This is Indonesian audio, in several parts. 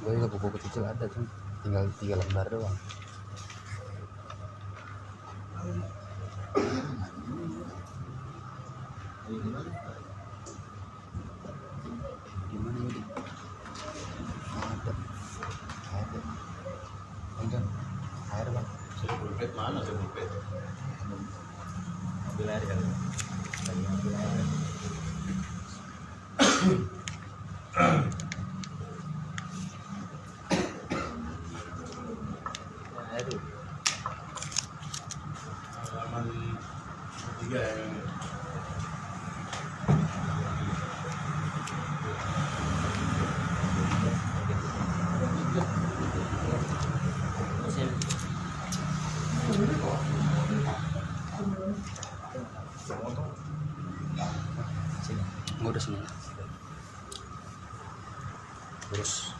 Gue juga buku kecil ada tuh, tinggal 3 lembar doang. Gimana ini? Ada. Enggak. Air bang. Sebelpet mana sebelpet? Ambil air kan? Ambil air. Halaman 3 yang Gue udah semua. Terus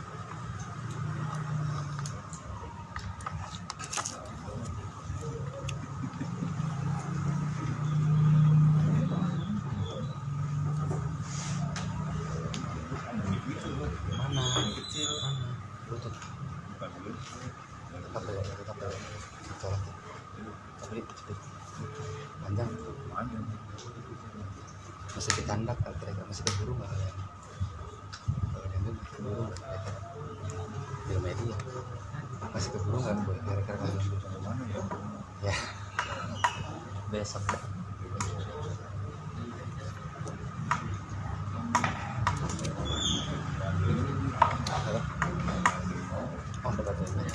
mana? Kecil mana? Lutut. Tetap ya, ditolak. Tapi panjang. Masih ditandak kira-kira, masih keburu nggak ya? Kalau ini keburu nggak kira-kira di media masih keburu nggak boleh kira-kira kalau mana ya besok dah. Oh dekat ini.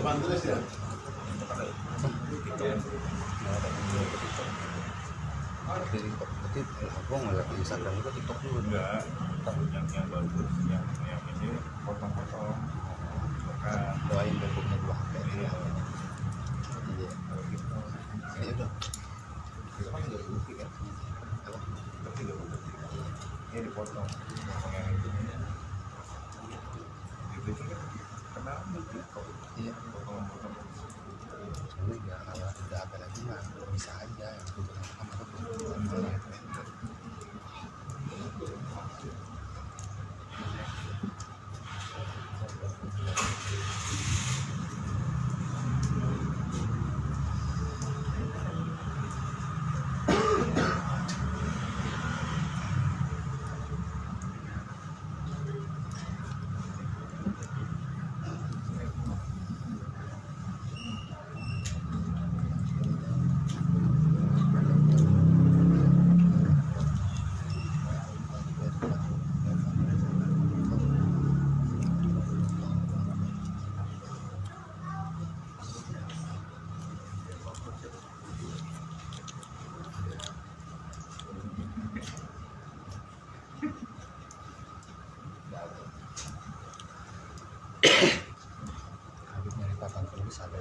depan terus ya. Berarti aku ngeliat di Instagram juga, TikTok juga Enggak, yang bagus, yang ini potong-potong. doain bentuknya 2 HP. Iya. Kalau gitu, Ini udah. kita kan udah bukti kan? Tapi udah bukti. Ini dipotong, potong yang itu. Itu kan kena bukti kok. Iya. Potong-potong. Ini ya kalau ada apa lagi mah bisa aja yang itu habis nyari papan tulis ada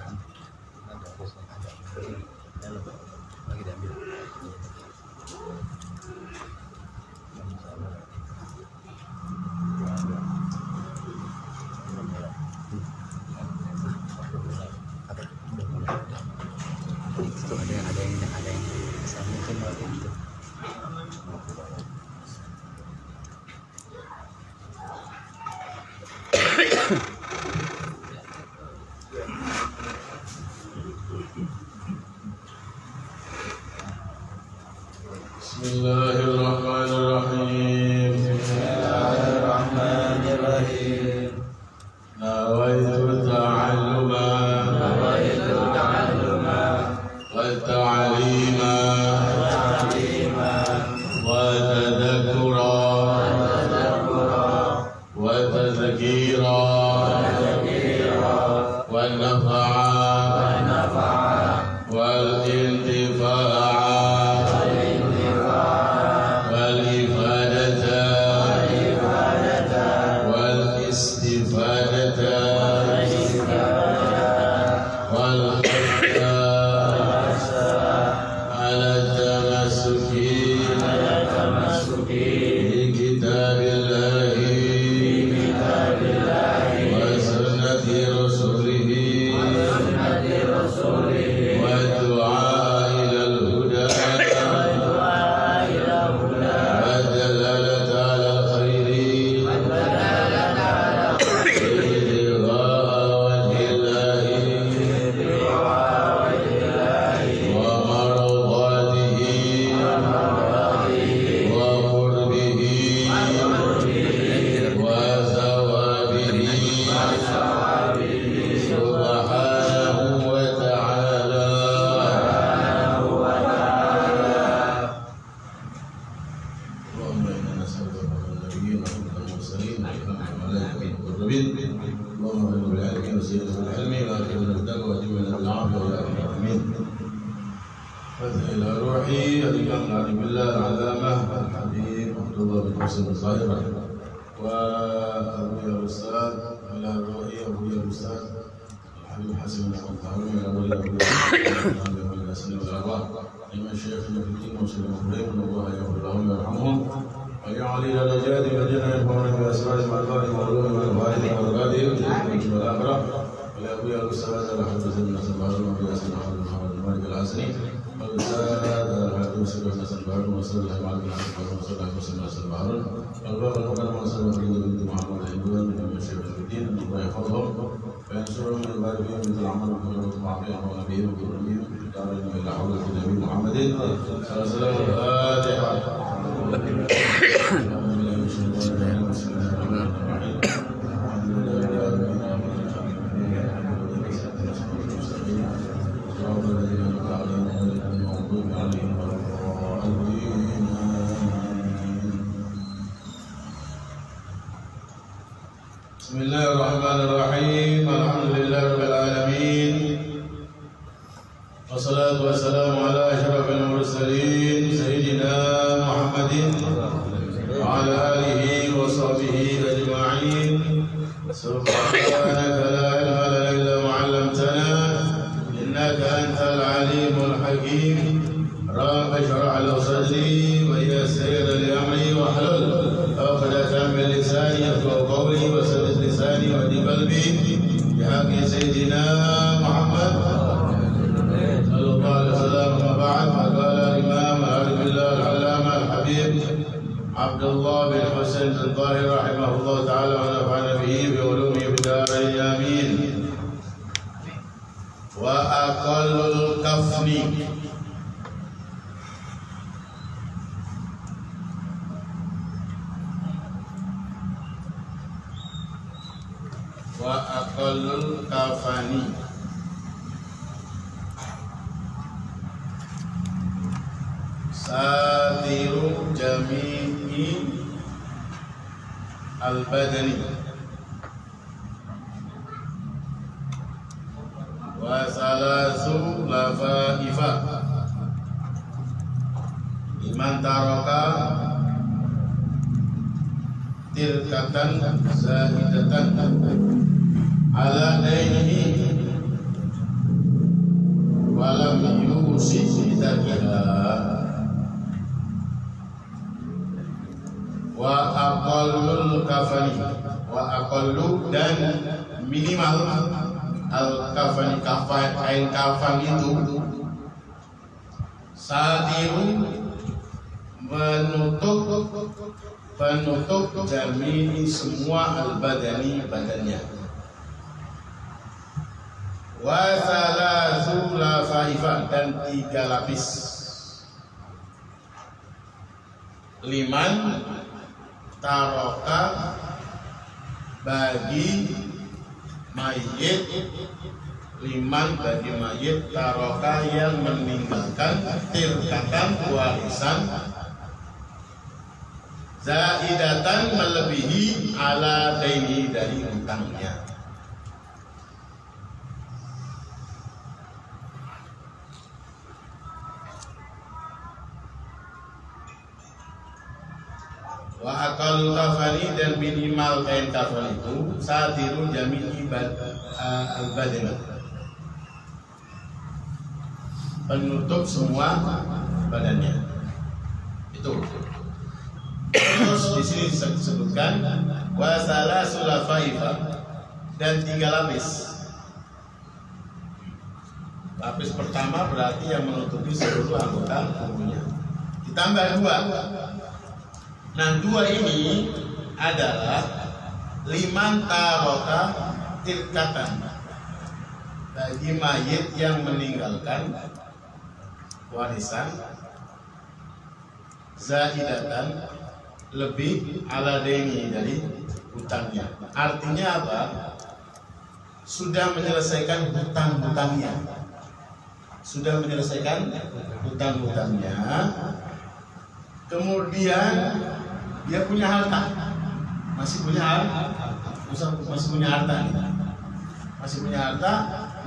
lagi diambil. Itu ada yang sama mungkin lagi gitu. Bismillahirrahmanirrahim. Bismillahirrahmanirrahim. Nawaitu ta'alluma wa ta'alima Bismillahirrahmanirrahim. Alhamdulillahirabbil alamin. Wassalatu wassalamu ala asyrafil mursalin sayyidina Muhammadin wa ala alihi wa sahbihi ajma'in. Subhanaka la ilma lana illa ma 'allamtana innaka antal alimul hakim. Rabbi shrah li sadri wa yassir li amri wahlul 'uqdatam min lisani yafqahu qawli wa saddid lisani wa hdi qalbi bihaqqi sayyidina Muhammad sallallahu alaihi wasallam. Wa ba'd, qala Imam Al-Billah Al-Allamah Al-Habib Abdullah bin Husain Al-Tahir rahimahullah ta'ala wa nafa'ana bihi bi ulumihi bid-darain amin. Wa aqallul kafni wa aqallul kafani satiru jami'i al-badani wa salasu lafaifa liman taraka tilkatan zahidatan ala dainihi walam yusi bidakiha wa aqallul kafani wa aqallu dan minimal al kafani kain kafan itu sadiru penutup jami'i semua al-badani badannya wa salasu lafaifa dan 3 lapis liman taroka bagi mayit liman bagi mayit taroka yang meninggalkan tirkatan warisan zaidatan melebihi ala daini dari hutangnya. Wa aqalul kafani, dan minimal kain kafan itu satiru jami'i al-badan, penutup semua badannya. Itu. Terus di sini disebutkan wa salasul lafaifa, dan 3 lapis. Lapis pertama berarti yang menutupi seluruh anggota tubuhnya. Ditambah 2. Nah, 2 ini adalah liman taroka tilkatan, bagi mayit yang meninggalkan warisan zaidatan, lebih ala deni, dari hutangnya. Artinya apa? Sudah menyelesaikan hutang-hutangnya. Sudah menyelesaikan hutang-hutangnya. Kemudian dia punya harta. Masih punya harta. Masih punya harta.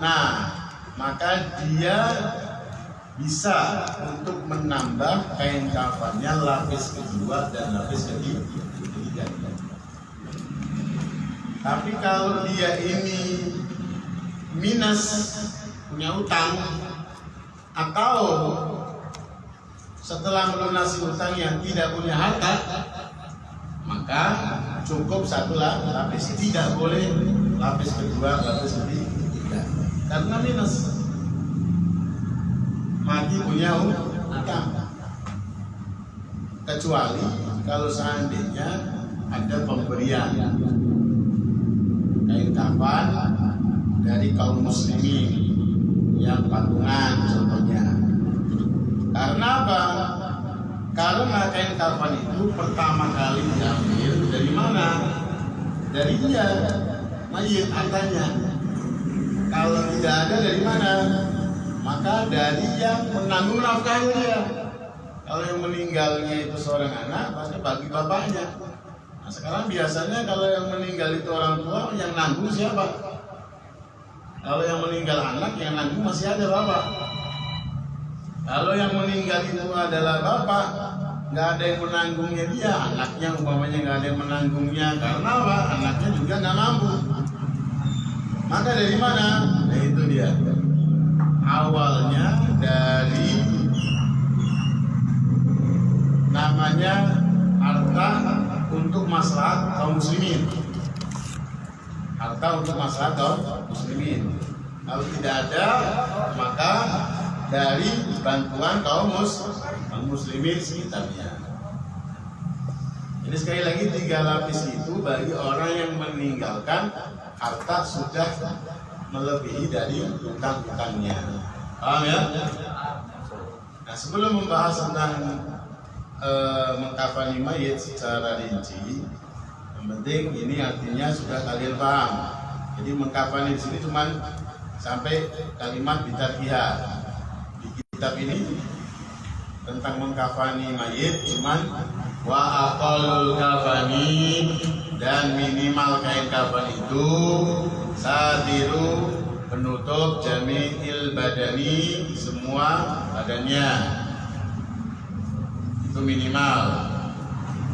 Nah, maka dia bisa untuk menambah kain kafannya lapis kedua dan lapis ketiga. Tapi kalau dia ini minus, punya utang, atau setelah melunasi utang yang tidak punya harta, maka cukup 1 lapis. Tidak boleh lapis kedua, lapis ketiga, karena minus. Mati punya utang. Kecuali kalau seandainya ada pemberian kain kafan dari kaum muslimin yang patungan contohnya. Karena apa? Karena kain kafan itu pertama kali diambil dari mana? Dari dia, mayit, hartanya. Kalau tidak ada, dari mana? Maka dari yang menanggung nafkahnya dia. Kalau yang meninggalnya itu seorang anak, pasti bagi bapaknya. Nah, sekarang biasanya kalau yang meninggal itu orang tua, yang nanggung siapa? Kalau yang meninggal anak, yang nanggung masih ada bapak. Kalau yang meninggal itu adalah bapak, nggak ada yang menanggungnya dia, anaknya umpamanya nggak ada yang menanggungnya. Karena apa? Anaknya juga nggak mampu. Maka dari mana? Nah, itu dia. Awalnya dari namanya harta untuk maslahat kaum muslimin. Harta untuk maslahat kaum muslimin. Kalau tidak ada, maka dari bantuan kaum muslimin sekitarnya. Ini sekali lagi 3 lapis itu bagi orang yang meninggalkan harta sudah melebihi dari hutang-hutangnya. Paham ya? Nah, sebelum membahas tentang mengkafani mayit secara rinci, yang penting ini artinya sudah kalian paham. Jadi mengkafani di sini cuma sampai kalimat bitarkiha. Di kitab ini tentang mengkafani mayit cuman wa aqalul kafani, dan minimal kain kafan itu satiru, penutup jami'il badani, semua badannya, itu minimal.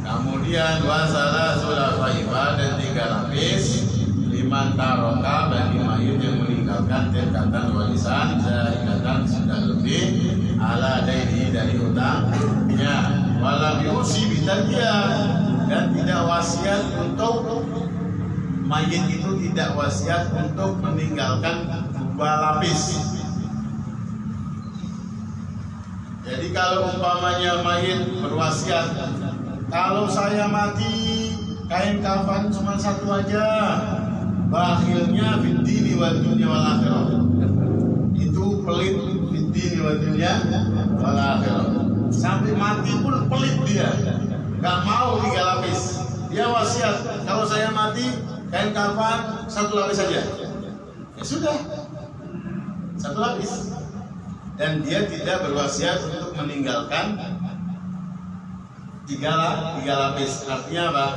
Kemudian wasala sulafaifa, dan 3 lapis liman taroka, bagi mayit yang meninggalkan terkatan warisan zaidatan, sudah lebih ala daini, dari hutangnya, walam yusi bitarkiah, dan tidak wasiat untuk mayit itu, tidak wasiat untuk meninggalkan 2 lapis. Jadi kalau umpamanya mayit berwasiat, kalau saya mati kain kafan cuma 1 aja, bakhilnya fiddini wa dunya wal akhirah, itu pelit fiddini wa dunya wal akhirah. Sampai mati pun pelit dia, nggak mau 3 lapis. Dia wasiat, kalau saya mati kain kafan 1 lapis saja. Ya sudah, 1 lapis. Dan dia tidak berwasiat untuk meninggalkan 3 lapis. Artinya apa?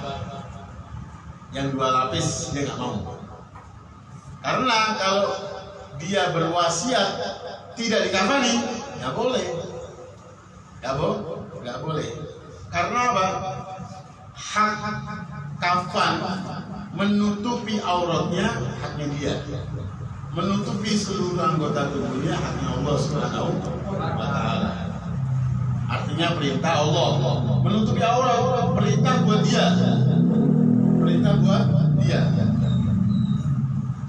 Yang 2 lapis dia nggak mau. Karena kalau dia berwasiat tidak dikafani, nggak boleh. Nggak boleh. Karena apa? hak kafan menutupi auratnya haknya dia, menutupi seluruh anggota tubuhnya haknya Allah Subhanahu wa Ta'ala. Artinya perintah Allah, menutupi aurat perintah buat dia, perintah buat dia.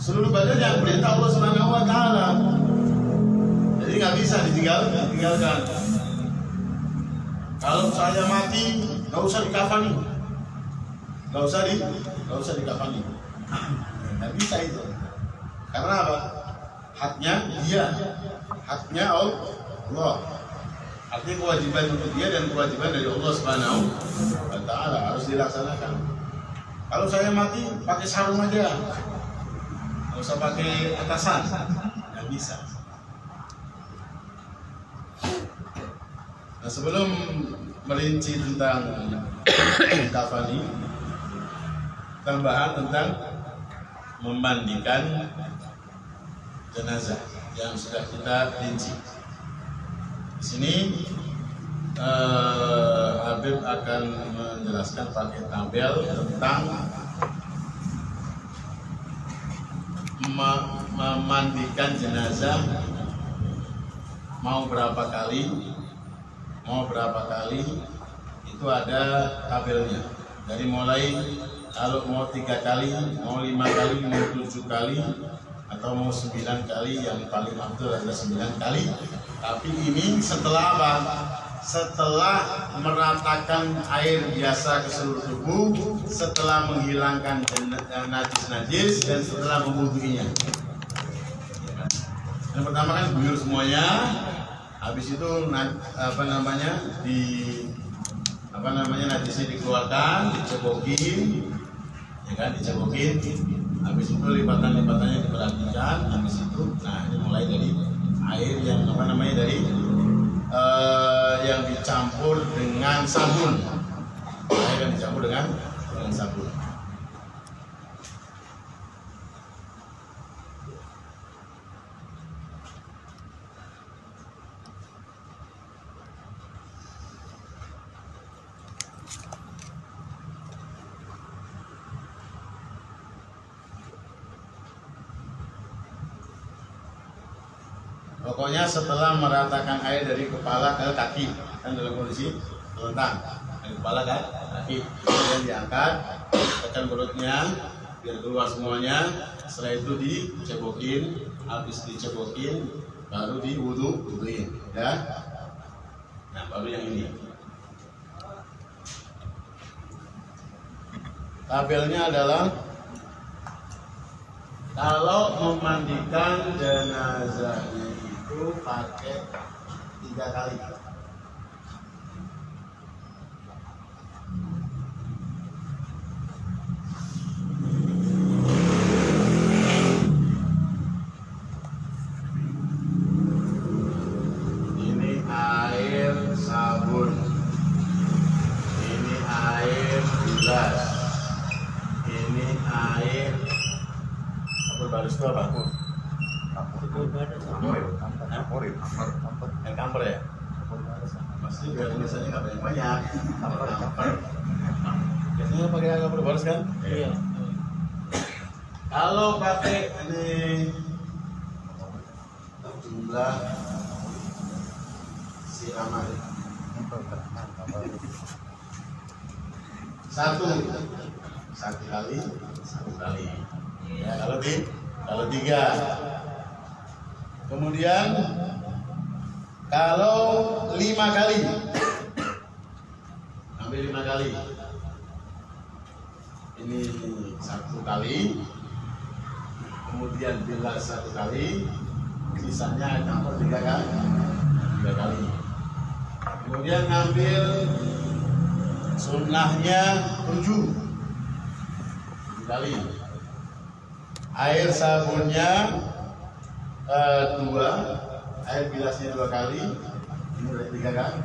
Seluruh badannya perintah Allah Subhanahu wa Ta'ala. Jadi nggak bisa ditinggalkan. Kalau saya mati, nggak usah dikafani, nggak usah dikafani, nggak bisa itu. Karena apa? Haknya dia, haknya Allah. Artinya kewajiban untuk dia dan kewajiban dari Allah Subhanahu wa Ta'ala harus dilaksanakan. Kalau saya mati pakai sarung aja, nggak usah pakai atasan, nggak bisa. Nah, sebelum merinci tentang kafani, tambahan tentang memandikan jenazah yang sudah kita rinci. Di sini Habib akan menjelaskan pakai tabel tentang memandikan jenazah mau berapa kali itu ada tabelnya. Dari mulai kalau mau 3 kali, mau 5 kali, mau 7 kali, atau mau 9 kali, yang paling afdal adalah 9 kali. Tapi ini setelah apa? Setelah meratakan air biasa ke seluruh tubuh, setelah menghilangkan najis-najis, dan setelah memwuduinya. Yang pertama kan guyur semuanya. Habis itu najisnya dikeluarkan, dicebokin, ya kan, dicebokin. Habis itu lipatan-lipatannya diperhatikan. Habis itu, nah ini mulai dari air yang yang dicampur dengan sabun. Air yang dicampur dengan sabun. Pokoknya setelah meratakan air dari kepala ke kaki, kan dalam kondisi telentang, dari kepala ke kaki, kemudian diangkat, tekan perutnya biar keluar semuanya. Setelah itu dicebokin, habis dicebokin baru diwuduin, ya. Nah, baru yang ini. Tabelnya adalah kalau memandikan jenazahnya itu pakai 3 kali. Ini air sabun, ini air gelas, ini air apa baris itu apa? Yang kamper ya? Pasti biar tulisannya nggak banyak. Kamper. Biasanya pakai kamper baris kan? Iya. Kalau pakai ini jumlah siraman 1 kali. Ya, kalau 3. Kemudian kalau 5 kali, ambil 5 kali. Ini 1 kali, kemudian bilas 1 kali, sisanya campur 3 kali. Kemudian ngambil sunnahnya 7 kali. Air sabunnya 2, air bilasnya 2 kali, ini udah 3 kali.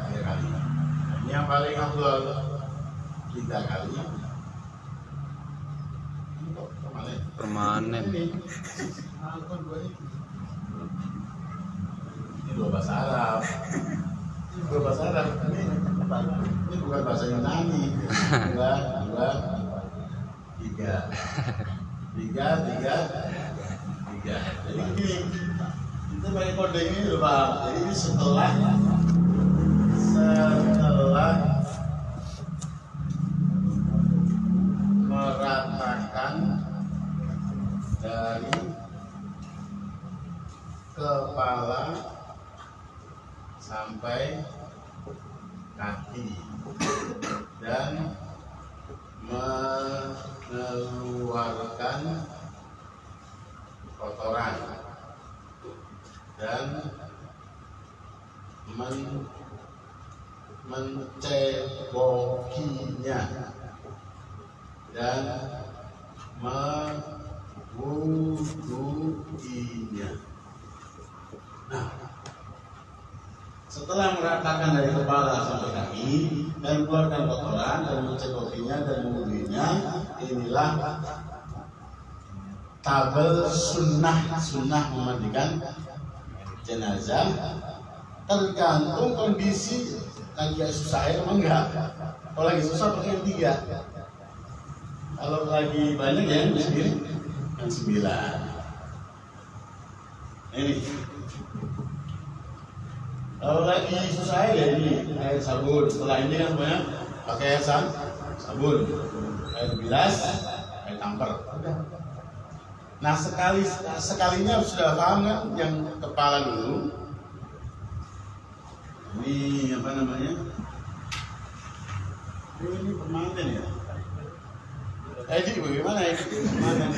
Ini yang paling afdal 3 kali. Ini kok permanen. Ini 2 bahasa Arab. Ini 2 bahasa Arab. Ini bukan bahasa Yunani. 2, 2, 3. 3. Jadi gini, kita pakai kode ini loh Pak. Jadi ini setelah meratakan dari kepala sampai kaki dan mengeluarkan kotoran dan mencebokinya dan mewuduinya. Nah, setelah meratakan dari kepala sampai kaki dan keluarkan kotoran dan mencebokinya dan mewuduinya, inilah tabel sunnah memandikan jenazah. Tergantung kondisi, lagi susah air emang enggak. Kalau lagi susah pakai yang 3. Kalau lagi banyak ya yang sendiri yang 9. Ini. Kalau lagi susah air ya ini air sabun. Setelah ini kan semuanya pakai air sabun, air bilas, air tamper. Nah sekalinya sudah paham kan yang kepala dulu. Ini apa namanya? Ini permanen ya. Jadi bagaimana ini? Permanen.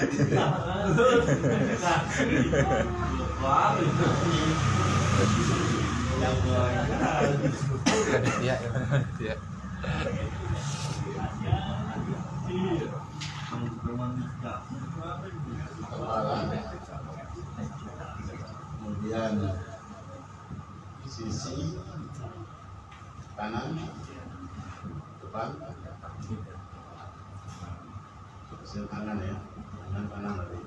Ya. Kepala, kemudian sisi kanan, depan, sisi kanan ya, kanan tadi,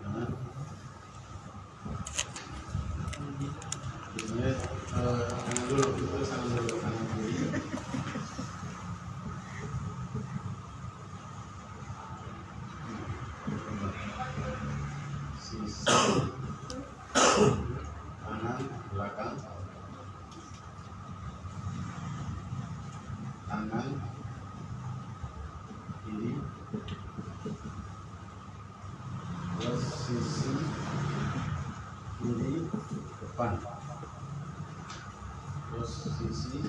kanan. Ini kanan dulu, terus kanan kiri. Sisi kanan belakang, kanan kiri, terus sisi kiri depan, terus sisi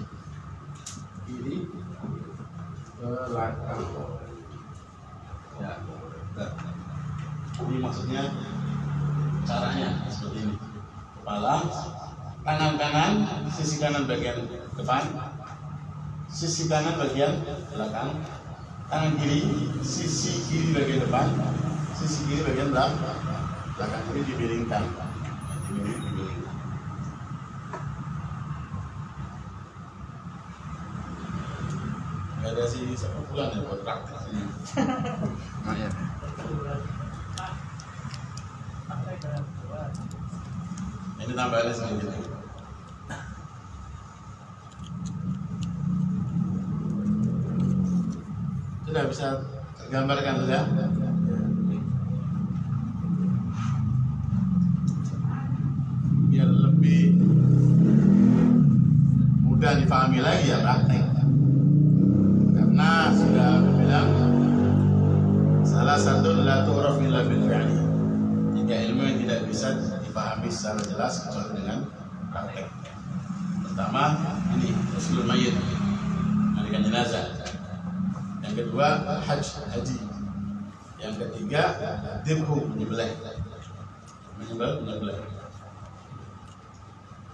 kiri belakang. Ya, ini maksudnya caranya seperti ini. Kepala, tangan kanan, sisi kanan bagian depan, sisi kanan bagian belakang, tangan kiri, sisi kiri bagian depan, sisi kiri bagian belakang. Ini dibiringkan. Dibiringkan. Gak ada si siapa pulang ya buat praktek ini. Oh, ya. Ini tambahannya sedikit. Sudah bisa tergambarkan sudah? Biar lebih mudah dipahami lagi ya praktek. Karena sudah bilang salah satu la tu'raf illa bil fi'li. 3 ilmu yang tidak bisa dipahami secara jelas kecuali dengan praktek. Pertama, ini usulul mayyit, mandikan jenazah. Yang kedua, haji. Yang ketiga, dzibhu, menyembelih.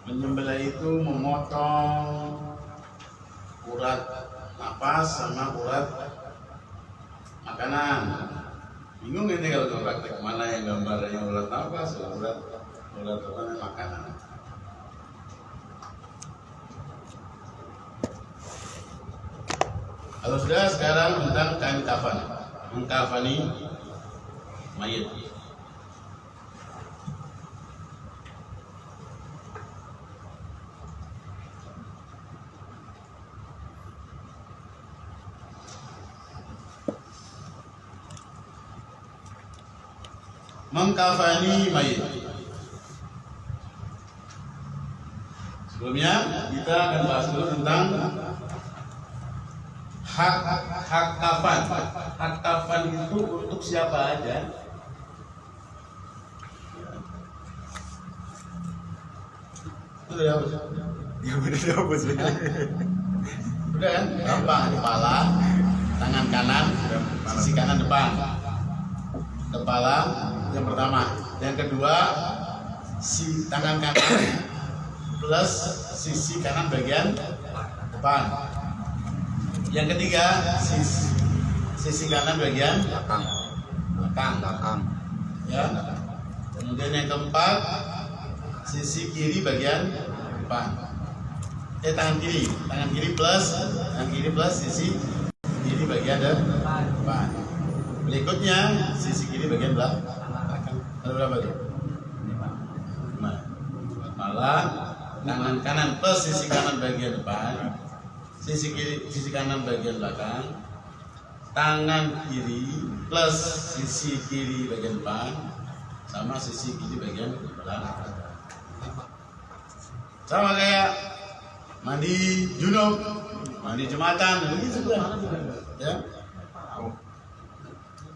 Menyembelih itu memotong urat napas sama urat makanan. Bingung ini kalau praktek mana yang gambarnya urat napas, urat makanan. Kalau sudah, sekarang tentang kain kafan, mengkafani mayit. mengkafani mayit. Sebelumnya kita akan bahas dulu tentang hak kafan. Hak kafan itu untuk siapa aja? Udah ya, Ya udah dapet sebenarnya. udah kan? Gampang, kepala, tangan kanan, sisi kanan depan. Kepala yang pertama, yang kedua tangan kanan plus sisi kanan bagian depan. Yang ketiga sisi kanan bagian belakang. Ya. Kemudian yang keempat sisi kiri bagian depan. Tangan kiri plus sisi kiri bagian depan. Berikutnya sisi kiri bagian belakang. Ada berapa tuh? 5. Malah tangan kanan plus sisi kanan bagian depan, sisi kanan bagian belakang, tangan kiri plus sisi kiri bagian depan, sama sisi kiri bagian belakang. Sama kayak mandi junub, mandi jumatan, begitu juga. Ya.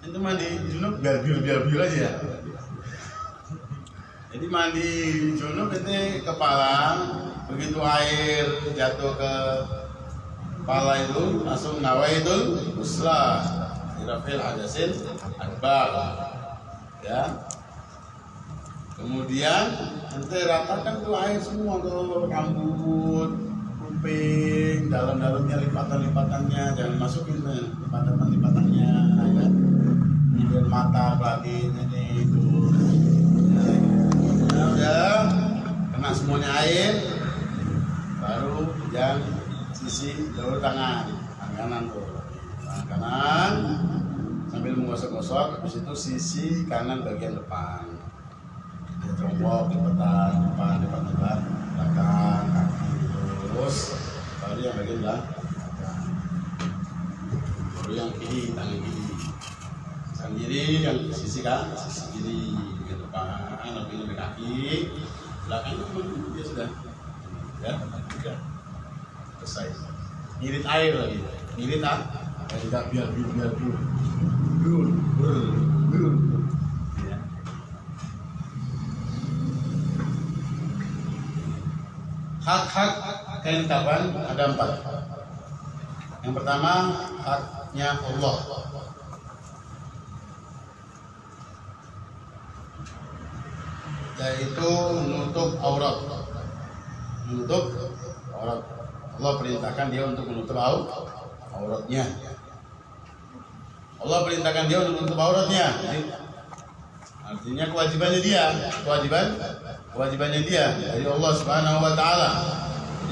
Itu mandi junub biar aja. Jadi mandi junub itu kepala, begitu air jatuh ke kepala itu langsung nawaitul usla irafil hadasin akbar. Ya. Kemudian nanti ratakan tuh air semua ke rambut, kuping, dalam-dalamnya lipatan-lipatannya, jangan masukin lipatan-lipatannya, ya. Kemudian mata, pelati, ini itu. Nah, udah kena semuanya air, baru yang sisi jalur tangan kanan tuh, tangan kanan sambil menggosok-gosok, habis itu sisi kanan bagian depan. Jongkok, lipatan depan, belakang, kaki, terus baru yang bagian belakang, baru yang kiri, tangan kiri, tangan kiri yang sisi kiri bagian depan, lebih kaki, belakang itu dia sudah, ya, selesai. Ngirit air lagi, ngirit tidak biar. Hak-hak kain kafan ada 4. Yang pertama haknya Allah. Yaitu menutup aurat. Allah perintahkan dia untuk menutup auratnya. Jadi, artinya kewajibannya dia dari Allah Subhanahu wa taala.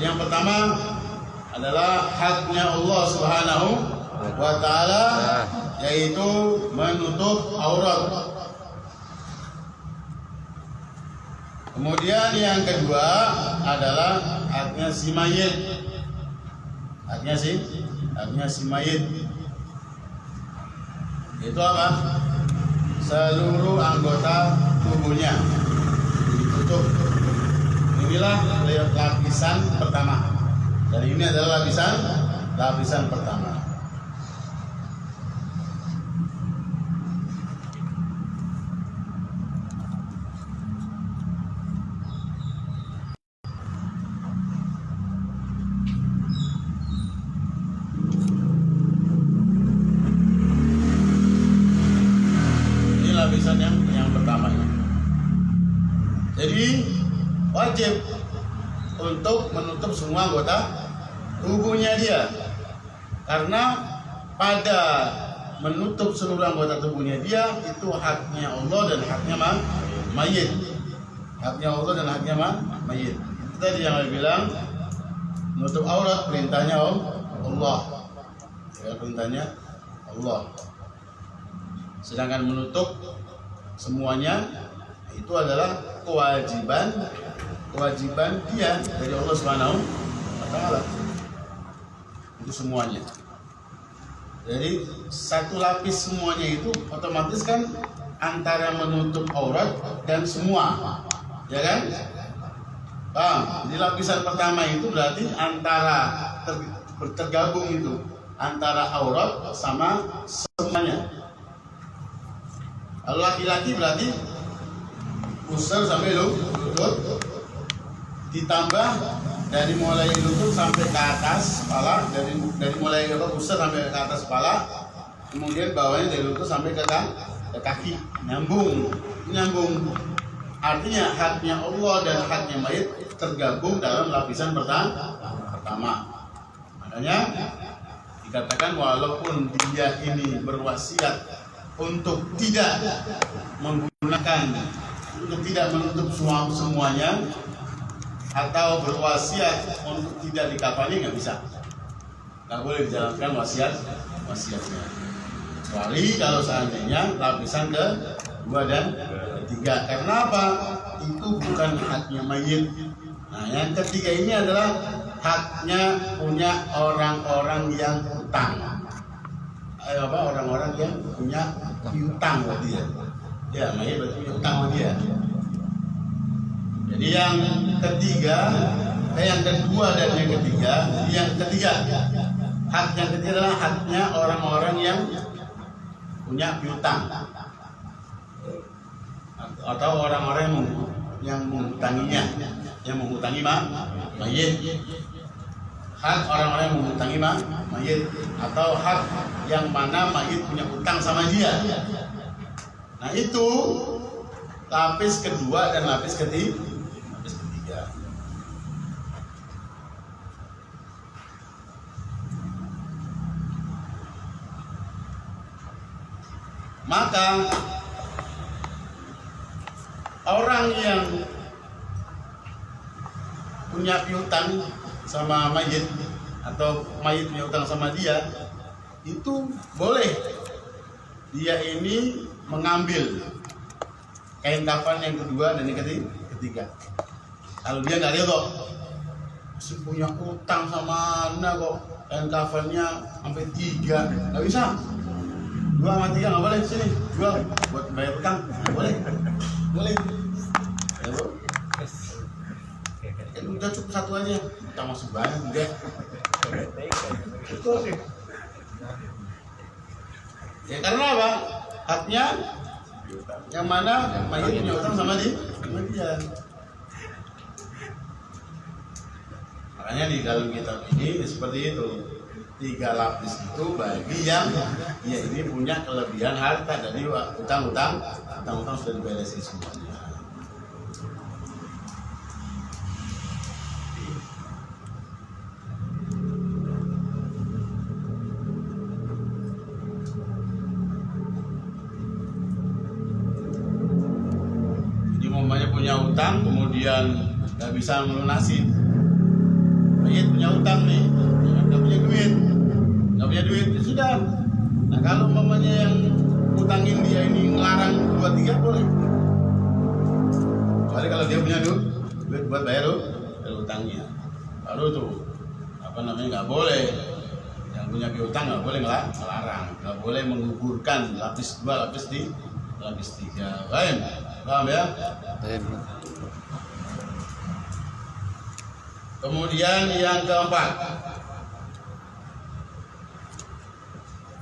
Yang pertama adalah haknya Allah Subhanahu wa taala, yaitu menutup aurat. Kemudian yang kedua adalah haknya si mayit. Haknya si mayit. Itu apa? Seluruh anggota tubuhnya ditutup. Inilah lapisan pertama. Dan ini adalah lapisan pertama. Ini lapisan yang pertama. Jadi wajib untuk menutup semua anggota tubuhnya dia, karena pada menutup seluruh anggota tubuhnya dia itu haknya Allah dan haknya mayit. Haknya Allah dan haknya mayit. Itu tadi yang saya bilang, menutup aurat perintahnya Allah. Ya, perintahnya Allah. Sedangkan menutup semuanya itu adalah kewajiban dia dari Allah Subhanahu wa taala. Itu semuanya. Jadi satu lapis semuanya itu otomatis kan antara menutup aurat dan semua, ya kan? Paham? Di lapisan pertama itu berarti antara tergabung itu antara aurat sama semuanya. Kalau laki-laki berarti pusar sampai lutut, ditambah dari mulai lutut sampai ke atas kepala, dari mulai pusar sampai ke atas kepala, kemudian bawahnya dari lutut sampai ke kaki, nyambung. Artinya haknya Allah dan haknya mayit tergabung dalam lapisan pertama. Makanya dikatakan walaupun dia ini berwasiat untuk tidak menggunakan, untuk tidak menutup semuanya, atau berwasiat untuk tidak dikafani, nggak bisa, nggak boleh dijalankan wasiatnya. Kecuali kalau seandainya lapisan kedua dan ketiga. Karena apa? Itu bukan haknya mayit. Nah, yang ketiga ini adalah haknya punya orang-orang yang utang. Orang-orang yang punya utang buat dia. Ya, mayit berarti punya utang buat dia. Jadi yang kedua dan yang ketiga, hak yang ketiga adalah haknya orang-orang yang punya piutang atau orang-orang yang mengutanginya, yang mengutangi mayit. Hak orang-orang yang mengutangi mayit atau hak yang mana mayit punya utang sama dia. Nah, itu lapis kedua dan lapis ketiga. Maka orang yang punya piutang sama mayit atau mayit punya utang sama dia, itu boleh dia ini mengambil kain kafan yang kedua dan yang ketiga. Kalau dia nggak rela, masih punya utang sama Anda kok, kain kafannya sampai 3, nggak bisa. 2 sama 3 nggak boleh, sini jual buat bayar utang, boleh. Ya, bro. Udah cukup 1 aja, utang masih banyak juga. Ya karena apa? Haknya yang mana mayit punya utang sama dia. Makanya di dalam kitab ini seperti itu. 3 lapis itu bagi yang ya ini punya kelebihan harta dari utang-utang sudah diberesin semuanya. Jadi umpamanya punya utang kemudian nggak bisa melunasi. Mayit punya utang nih, nggak punya duit, ya sudah. Nah, kalau umpamanya yang utangin dia ini ngelarang 2-3 boleh. Kecuali kalau dia punya duit buat bayar utangnya. Lalu tuh nggak boleh. Yang punya piutang nggak boleh ngelarang, nggak boleh menggugurkan lapis 2, lapis 3. Paham ya? Kemudian yang keempat.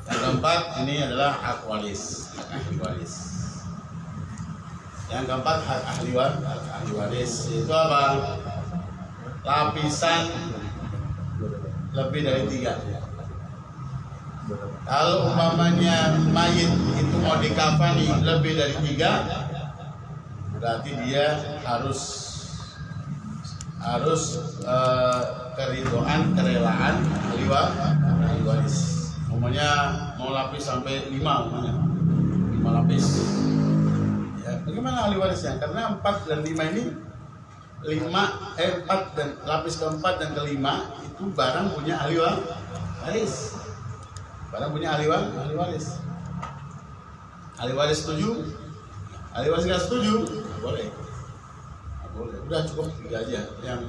Yang keempat ini adalah hak waris. Yang keempat hak ahli waris itu apa? Lapisan lebih dari 3. Kalau umpamanya mayit itu mau dikafani lebih dari 3, berarti dia harus kerelaan ahli waris. Umpamanya mau lapis sampai 5 lapis. Ya, bagaimana ahli warisnya? Karena 4 dan 5 ini 4 dan lapis keempat dan kelima itu barang punya ahli waris. Barang punya ahli waris. Ahli waris setuju? Ahli waris nggak setuju? Nggak boleh. Udah cukup 3 aja. Yang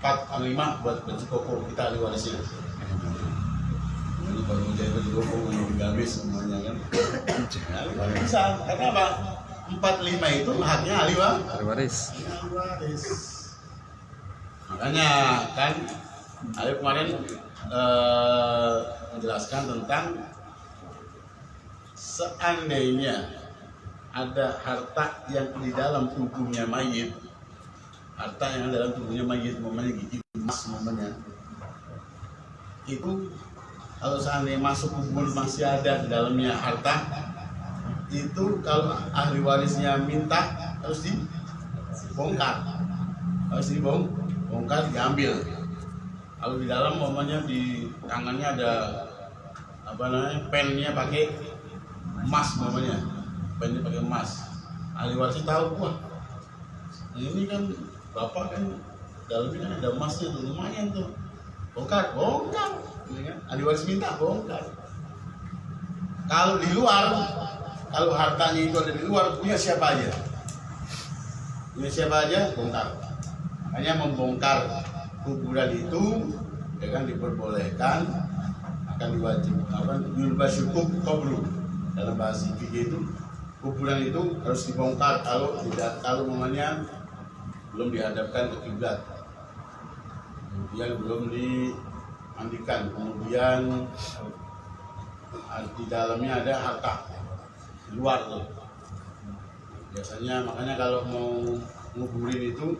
4 dan 5 buat baju koko kita ahli warisnya. kalau mau jadi pendukung mau digambil semuanya kan. Ya, bisa, karena apa? 45 itu haknya ahli waris. waris. Makanya kan Ali kemarin menjelaskan tentang seandainya ada harta yang di dalam tubuhnya mayit, harta yang ada dalam tubuhnya mayit, namanya gigi emas namanya, itu kalau seandainya masuk kubur masih ada di dalamnya harta, itu kalau ahli warisnya minta harus dibongkar, bongkar diambil. Kalau di dalam momennya di tangannya ada apa namanya, pennya pakai emas momennya, pennya pakai emas. Ahli waris tahu, wah ini kan bapak kan dalamnya kan ada emasnya tuh, lumayan tuh, bongkar, ini kan ahli waris minta bongkar. Kalau di luar, kalau hartanya itu ada di luar, punya siapa aja bongkar. Makanya membongkar kuburan itu ya kan diperbolehkan, akan diwajibkan yulbasyukub kubru, dalam bahasa fikih itu kuburan itu harus dibongkar kalau namanya belum dihadapkan ke kiblat, kemudian belum dimandikan, kemudian di dalamnya ada harta di luar tuh. Biasanya makanya kalau mau nguburin itu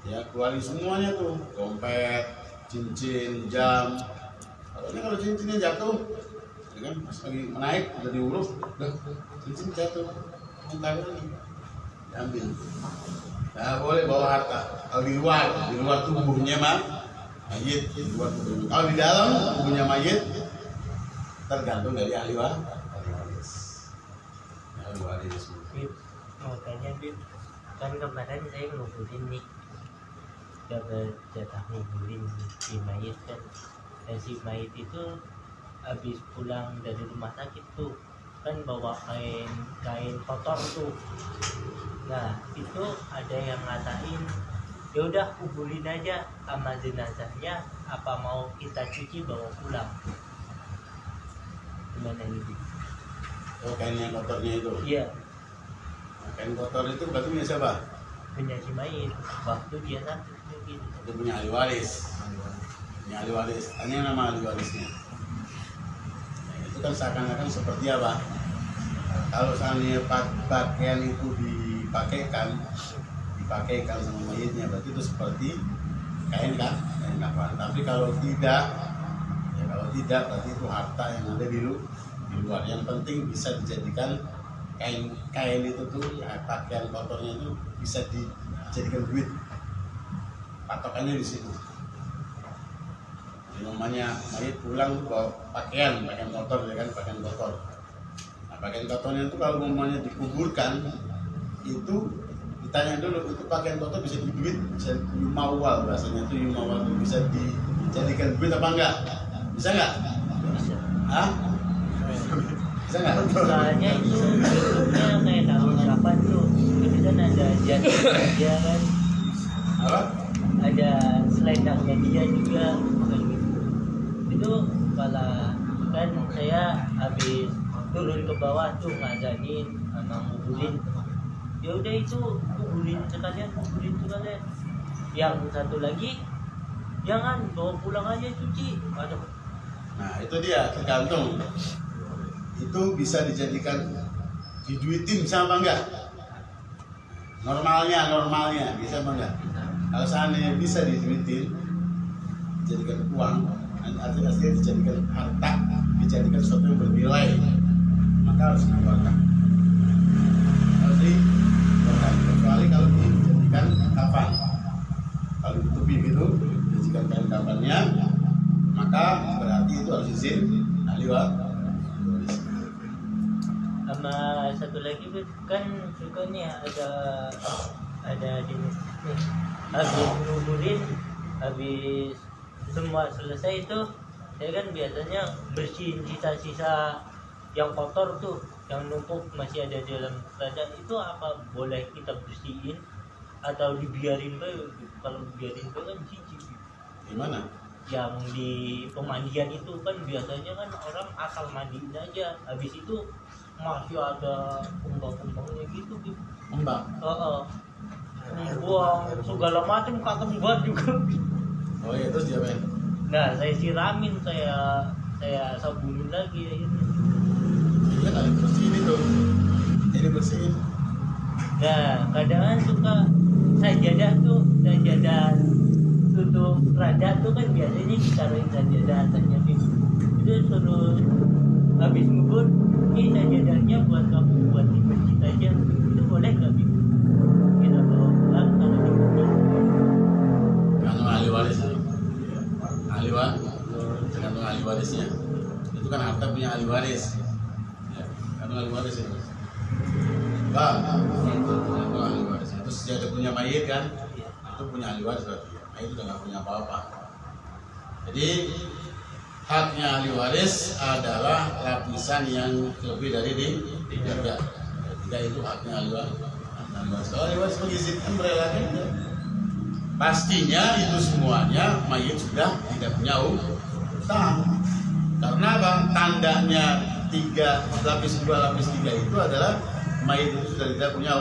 ya keluarin semuanya tuh, dompet, cincin, jam. Kalau cincinnya jatuh, ya kan pas lagi menaik udah diurus, cincin jatuh, bongkar lagi, diambil. Nah boleh bawa harta. Kalau di luar tubuhnya mayit, di luar tubuhnya. Kalau di dalam tubuhnya mayit, tergantung dari ahli waris. Mau tanya Bib, kan kemarin saya nguburin nih, dapat jatah nguburin si mayit kan. Dan si mayit itu habis pulang dari rumah sakit tuh kan bawa kain kotor tuh. Nah itu ada yang ngatain, ya udah kuburin aja sama jenazahnya, apa mau kita cuci bawa pulang? Gimana ini? Oh, kain yang kotornya itu? Iya. Nah, kain kotor itu berarti punya siapa? Punya si mayit, waktu dia sakit mungkin. Itu punya ahli waris. Tanya nama ahli warisnya. Nah, itu kan seakan-akan seperti apa? Kalau seandainya pakaian itu dipakaikan sama mayitnya, berarti itu seperti kain kafan. Tapi kalau tidak berarti itu harta yang ada di luar. Yang penting bisa dijadikan kain itu tuh, ya, pakaian kotornya itu bisa dijadikan duit. Patokannya di situ. Jadi namanya mayit pulang bawa pakaian kotor, ya kan, pakaian kotor. Nah, pakaian kotornya itu kalau namanya dikuburkan itu ditanya dulu, itu pakaian kotor bisa jadi duit, bisa yumawal, bahasanya itu yumawal, itu bisa dijadikan duit apa enggak? Bisa enggak? Bisa. Hah? Bisa enggak? Soalnya itu bentuknya kayak tahun kapan tuh, itu kan ada jadinya dia kan, Apa? ada selendangnya dia juga kayak gitu. Itu kalau kan saya habis turun ke bawah tuh ngazanin sama nguburin, ya udah itu kuburin sekalian. Yang satu lagi jangan bawa pulang aja, cuci. Aduh. Nah itu dia, tergantung. Itu bisa dijadikan diduitin sama enggak? Normalnya bisa apa enggak? Kalau seandainya bisa diduitin, dijadikan uang, artinya dijadikan harta, dijadikan sesuatu yang bernilai, maka harus dikeluarkan. Kecuali kalau dijadikan kafan. Kalau ditutupi gitu, dijadikan kain kafannya, maka berarti itu harus izin ahli waris. Sama satu lagi kan juga nih ada jenis nih, habis nguburin, habis semua selesai itu saya kan biasanya bersihin sisa-sisa yang kotor tuh, yang numpuk masih ada di dalam keranda, itu apa boleh kita bersihin atau dibiarin bae? Kalau dibiarin bae kan jijik. Gimana? yang di pemandian itu kan biasanya kan orang asal mandiin aja, habis itu masih ada kembang-kembangnya gitu. Kembang. Buang segala macam kakak buat juga. Oh iya, terus diapain? Nah saya siramin, saya sabunin lagi akhirnya. Iya kan, bersihin itu. Ini bersihin. Nah kadang suka sajadah tutup rada tuh kan biasanya ditaruhin sajadah atasnya gitu. Itu suruh habis ngubur, ini sajadahnya buat kamu buat di masjid aja, itu boleh nggak gitu? Kita bawa pulang kalau di masjid. Tergantung ahli waris. Tergantung ahli warisnya. Itu kan harta punya ahli waris. Ya, tergantung ahli waris itu. Bang, tergantung ahli waris. Terus dia punya mayit kan? Itu punya ahli waris berarti. Mayit udah nggak punya apa-apa. Jadi haknya ahli waris adalah lapisan yang lebih dari tiga. Tiga itu haknya ahli waris. Kalau ahli waris mengizinkan merelakan, pastinya itu semuanya mayit sudah tidak punya utang. Karena apa? Tandanya 3 lapis 2 lapis 3 itu adalah mayit itu sudah tidak punya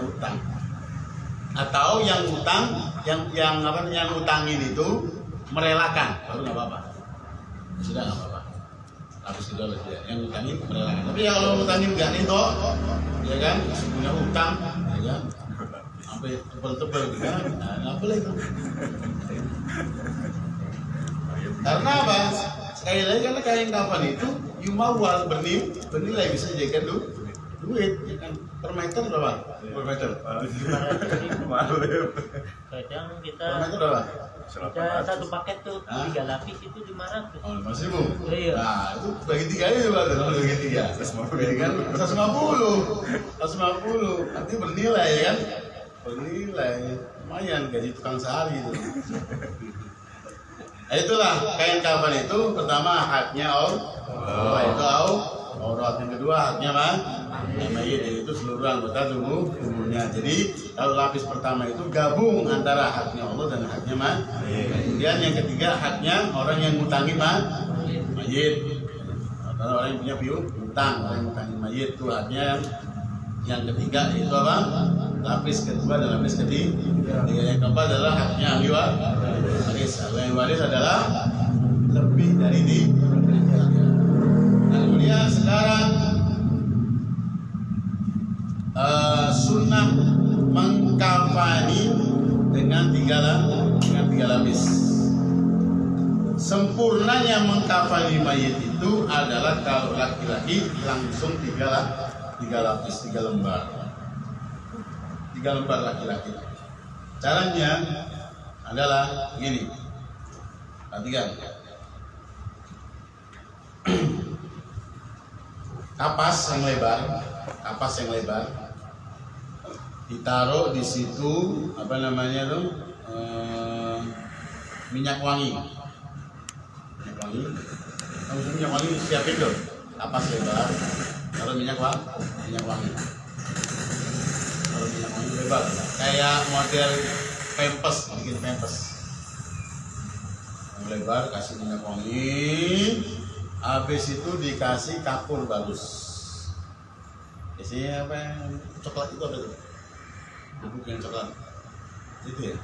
utang. Atau yang utang, yang utangin itu merelakan, baru nggak apa-apa. Sudah nggak apa-apa. Lapis 2 lapis 3 yang utangin merelakan. Tapi ya kalau utangin nggak nih toh, ya kan, punya utang, ya kan, sampai tebel-tebel gitu kan, nah, nggak boleh itu. Karena apa? Sekali lagi karena kain kafan itu yumawal bernilai bisa dijadikan duit, ya kan? Per meter berapa? Per meter. Kadang kita Per meter berapa? satu paket tuh 3 lapis itu 500. Oh, 5.000. Iya. Nah, itu bagi 3 aja coba tuh, kalau bagi 3. 150 ya kan? 150. Nanti bernilai ya kan? Bernilai. Lumayan gaji tukang sehari itu. Nah, itulah kain kafan itu pertama haknya itu aurat, yang kedua haknya mayit, itu seluruh anggota tubuhnya. Jadi kalau lapis pertama itu gabung antara haknya Allah dan haknya kemudian yang ketiga haknya orang yang ngutangi mayit atau orang yang punya piutang, orang yang ngutangi mayit itu haknya. Yang ketiga itu apa? Lapis kedua dan lapis ketiga. Yang keempat adalah haknya ahli waris. Ahli waris adalah lebih dari Nah, kemudian sekarang sunnah mengkafani dengan tiga lapis. Sempurnanya mengkafani mayit itu adalah kalau laki-laki langsung tiga lapis, 3 lembar. 3 lembar laki-laki. Caranya adalah begini. Perhatikan. Kapas yang lebar ditaruh di situ minyak wangi. Minyak wangi siapin dong. Kapas lebar, taruh minyak wangi. Taruh minyak wangi lebar, kayak model pempes, bikin pempes. Yang lebar kasih minyak wangi. Habis itu dikasih kapur bagus. Isinya apa yang coklat itu apa itu? Bubuk yang coklat. Itu ya?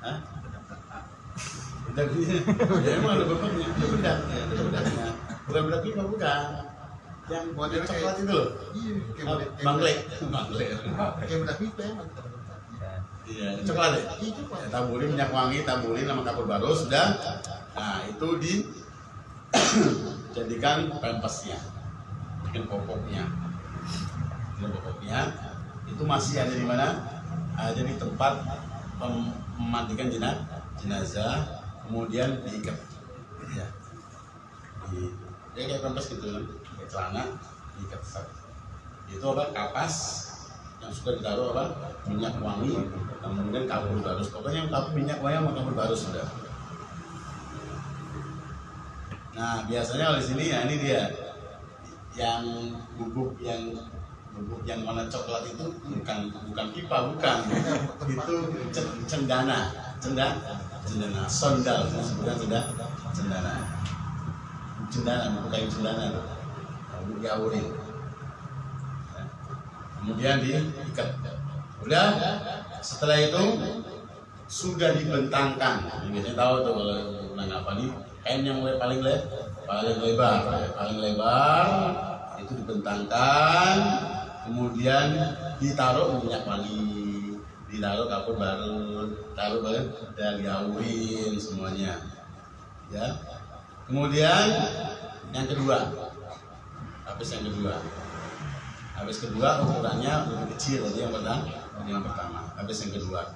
Hah? Bedak ini. Ya emang ada bebeknya, ada bedaknya. Bukan bedak pipa, bukan. Yang model coklat itu loh. Iya, manglek. Kayak bedak pipa emang. Iya, coklat ya? Iya, coklat. Ya, taburin minyak wangi, taburin sama kapur baru sudah. Nah, itu jadikan pempesnya, bikin popoknya. Itu masih ada di mana? Ada di tempat memandikan jenazah, kemudian diikat. Ya, kayak pempes gitu kan, kayak celana diikat. Itu apa? Kapas yang suka ditaruh apa? Minyak wangi, kemudian kapur barus. Pokoknya minyak wangi sama kapur barus sudah. Nah, biasanya kalau di sini ya ini dia yang bubuk yang warna coklat itu bukan pipa, bukan. Itu cendana cendana, sondal, sebenarnya cendana, bukan kayu cendana, untuk diawurin. Kemudian diikat. Udah, setelah itu sudah dibentangkan. Biasanya tahu tuh kalau nang apa nih, kain yang paling lebar itu dibentangkan, kemudian ditaruh minyak wangi, ditaruh kapur baru, dan diawurin semuanya. Ya. Kemudian yang kedua, habis kedua ukurannya lebih kecil dari yang pertama. Habis yang kedua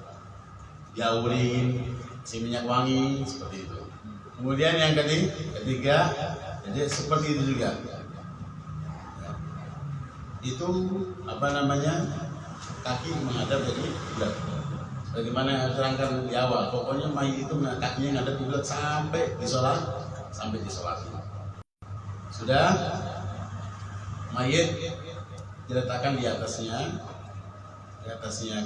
diawurin si minyak wangi seperti itu. Kemudian yang ketiga, jadi seperti itu juga. Itu kaki menghadap dari kiblat. Bagaimana yang terangkan di awal, pokoknya mayit itu kakinya menghadap kiblat sampai disolat. Sudah, mayit diletakkan di atasnya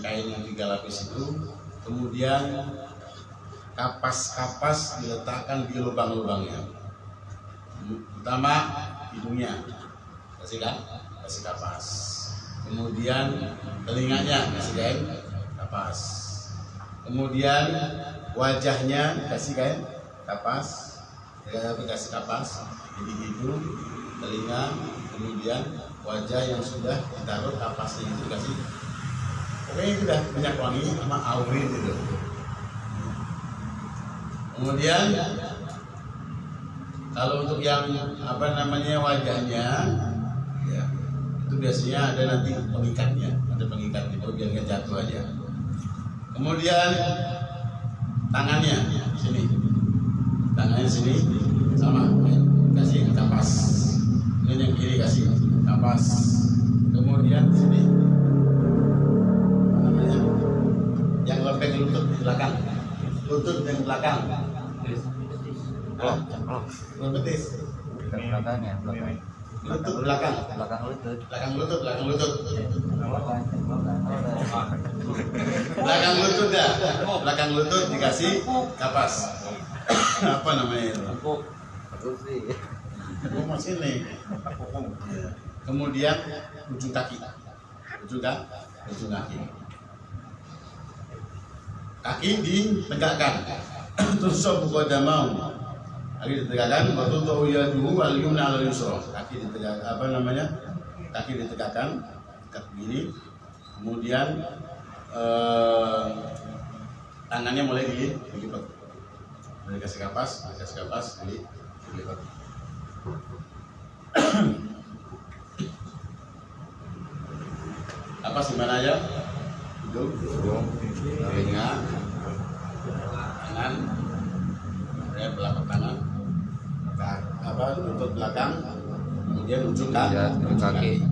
kain yang 3 lapis itu, kemudian kapas diletakkan di lubang-lubangnya. Pertama hidungnya kasih kapas, kemudian telinganya kasih kain kapas, kemudian wajahnya kasih kain kapas, jadi hidung, telinga, kemudian wajah yang sudah ditaruh kapasnya itu dikasih, pokoknya itu dah minyak wangi sama aurin itu. Kemudian kalau untuk yang wajahnya, ya, itu biasanya ada nanti pengikatnya baru biar nggak jatuh aja. Kemudian tangannya sini sama, kasih kapas. Ini yang kiri kasih kapas. Kemudian sini yang lembek lutut di belakang, yang belakang. Betis. Belakangnya. Lutut belakang. Belakang lutut. Belakang lutut dikasih kapas. Apa namanya itu? Sini. Kemudian ujung kaki. Kaki ditegakkan. Tusab qadamau. Kaki ditegakkan, wa tutu yaduhu wal yumna 'ala al-yusra. Kaki ditegakkan, kaki ditegakkan, dekat begini. Kemudian tangannya mulai dilipat. Dikasih kapas, dilipat. Kapas di mana aja? Hidung, telinga, tangan, belakang tangan, lutut belakang, kemudian ujung kaki,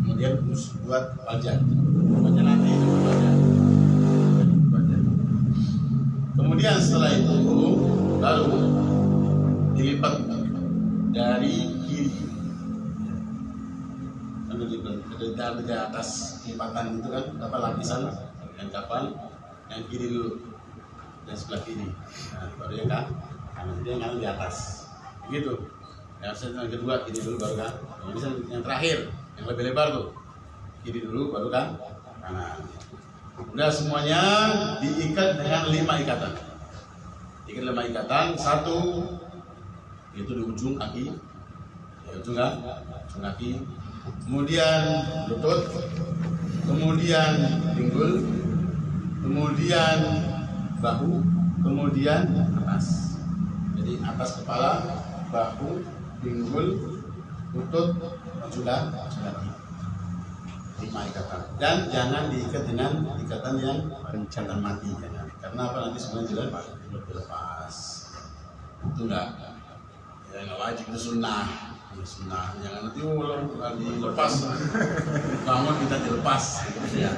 kemudian buat wajah nanti wajah. Kemudian setelah itu baru dilipat dari kiri, dari atas lipatan itu kan lapisan yang kapan yang kiri dulu dan sebelah kiri, baru yang kanan, yang di atas gitu. Yang kedua kiri dulu baru kan, yang terakhir yang lebih lebar tuh kiri dulu baru kan kanan. Udah semuanya diikat dengan 5 ikatan. Ikat 5 ikatan, 1 itu di ujung kaki, ujung kaki, kemudian lutut, kemudian pinggul, kemudian bahu, kemudian atas. Jadi atas kepala, bahu, pinggul, lutut, ujung kaki. 5 ikatan, dan jangan diikat dengan ikatan yang ikatan mati, jangan. Karena apa, nanti semuanya dilepas. Itu enggak wajib, itu sunnah. Jangan nanti dilepas, bangun kita dilepas. Ya.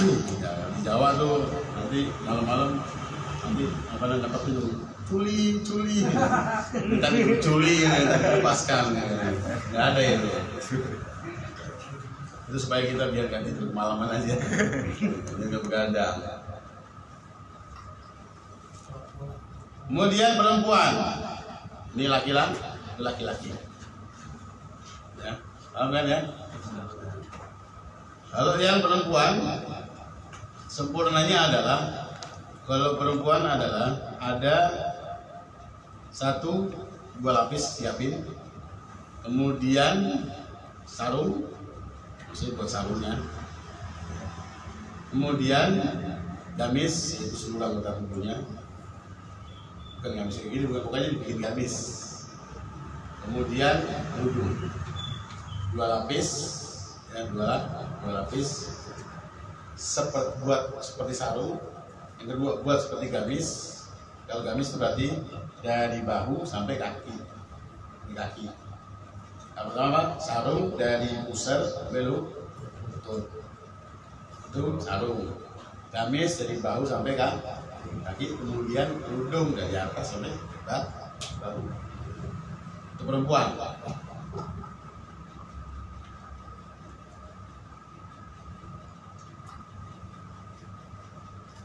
Di Jawa tuh nanti malam-malam nanti dapat itu culi kita diculi, kita dilepaskan, nggak ada itu. Itu supaya kita biar ganti kemalaman aja, nggak begadang. Kemudian perempuan, ini laki-laki. Ya, paham kan ya? Kalau yang perempuan, sempurnanya adalah, kalau perempuan adalah ada 1-2 lapis siapin, kemudian sarung, maksudnya buat sarungnya, kemudian gamis, itu seluruh anggota tubuhnya, bukan gamis kayak gini, pokoknya dibikin gamis, kemudian kerudung 2 lapis, ya, 2 lapis, buat seperti sarung, yang kedua buat seperti gamis. Kalau gamis itu berarti dari bahu sampai kaki, di kaki. Yang pertama sarung dari pusar sampai lutut, itu sarung. Gamis dari bahu sampai kaki, kemudian kerudung dari atas sampai bahu. Itu perempuan.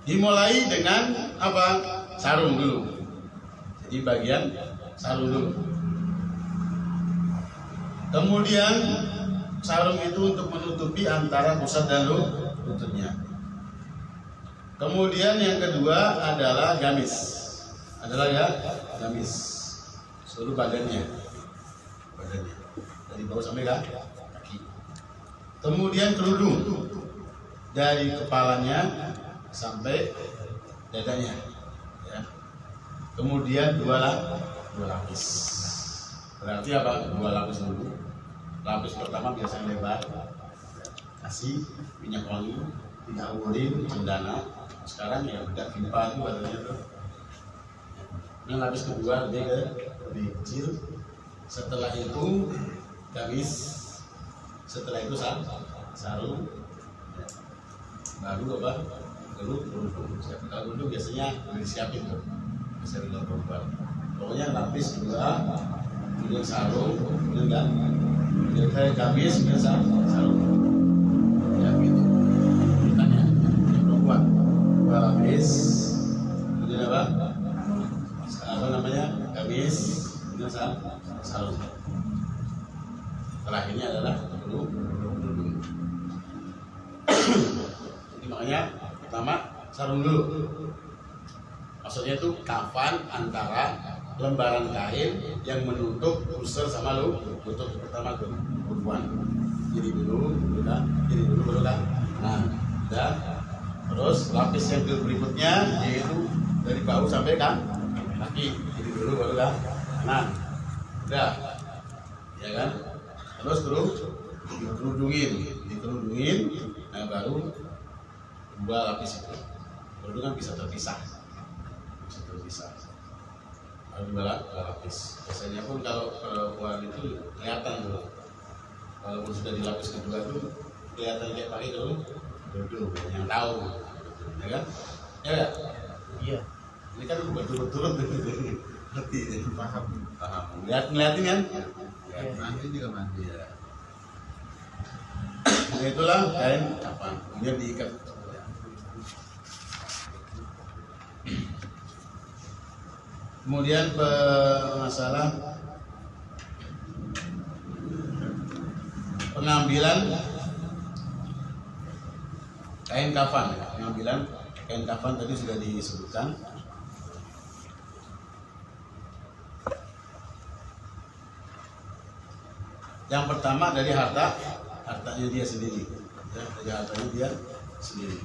Dimulai dengan apa? Sarung dulu. Jadi bagian sarung dulu. Kemudian sarung itu untuk menutupi antara pusat dan lututnya. Kemudian yang kedua adalah gamis. Gamis. Seluruh badannya. Dari bawah sampai kaki. Kemudian kerudung. Dari kepalanya sampai dadanya, ya. Kemudian 2 lapis. Berarti apa? 2 lapis dulu. Lapis pertama biasanya lebar, kasih minyak wangi, tidak urin, cendana. Sekarang ya bedak pipa itu badannya tuh. Nah, lapis kedua lebih kecil. Setelah itu gamis. Setelah itu sarung. Baru apa? Kerudung. Kalau kerudung biasanya disiapin tuh, bisa dilakukan perempuan. Pokoknya lapis 2, kemudian sarung, kemudian gamis, kemudian sarung. Ya gitu. Tanya perempuan 2 lapis, kemudian apa? Gamis, kemudian sarung. Terakhirnya adalah kerudung. Jadi makanya pertama sarung dulu, maksudnya itu kafan antara lembaran kain yang menutup pusar sama lutut. Pertama ke perempuan, jadi dulu baru kan. Nah, dan terus lapis yang berikutnya yaitu dari bahu sampai kaki, jadi dulu baru kan. Nah, udah, ya kan. Terus dikerudungin, nah baru 2 lapis itu. Kerudung kan bisa terpisah. Ada 2 lapis. Biasanya pun kalau perempuan itu kelihatan tuh. Walaupun sudah di lapis kedua tuh kelihatan kayak pakai kerudung. Yang tahu, ya kan? Ya kan? Iya. Ini kan berturut-turut ngerti, paham. Ngeliatin kan? Mandi juga mandi ya. Nah, itulah kain kafan. Kemudian diikat. Kemudian masalah pengambilan kain kafan. Pengambilan kain kafan tadi sudah disebutkan. Yang pertama dari hartanya dia sendiri. Ya, dari hartanya dia sendiri.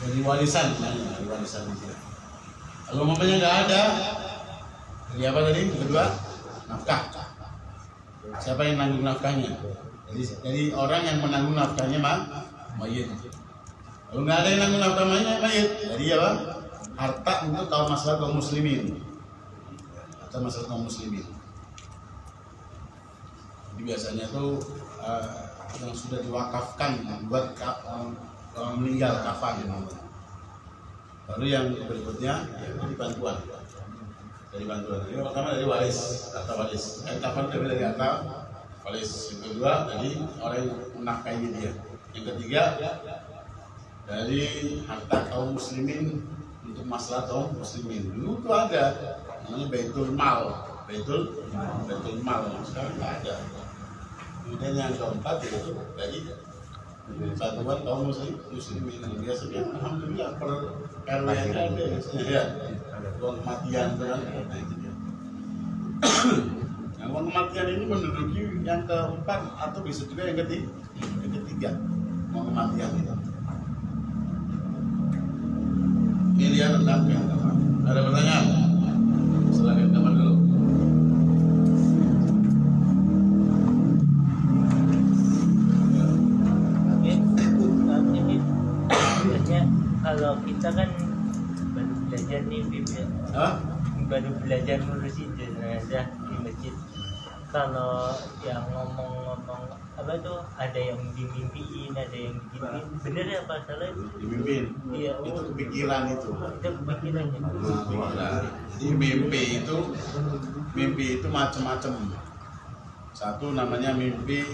Dari warisan dia. Kalau mamanya nggak ada, dari apa tadi? Kedua, nafkah. Siapa yang nanggung nafkahnya? Jadi orang yang menanggung nafkahnya mayit. Kalau nggak ada yang nanggung nafkah mayit, jadi apa? Harta untuk masalah kaum muslimin. Jadi biasanya tuh yang sudah diwakafkan buat orang meninggal kafan. Baru yang berikutnya dari bantuan. Dari bantuan. Yang pertama dari waris, kata waris. Yang kapan dari kata waris. Yang kedua dari orang yang menafkahi dia. Yang ketiga dari harta kaum muslimin untuk masalah kaum muslimin. Dulu tuh ada namanya baitul mal. Baitul mal. Sekarang nggak ada. Kemudian yang keempat yaitu dari satuan kaum muslimin. Biasanya alhamdulillah per RW ada ya. Uang kematian kan. Nah, itu dia. Nah, uang kematian ini menduduki yang keempat atau bisa juga yang ketiga. Uang kematian itu. Ini dia tentang yang keempat. Ada pertanyaan? Silakan teman dulu. Kalau kita kan baru belajar nih Bib ya. Baru belajar ngurusin jenazah di masjid. Kalau yang ngomong-ngomong apa tuh ada yang dimimpiin, ada yang begini, bener ya apa salah itu? Dimimpin. Iya. Itu kepikiran itu. Itu kepikirannya. Jadi mimpi itu macam-macam. Satu namanya mimpi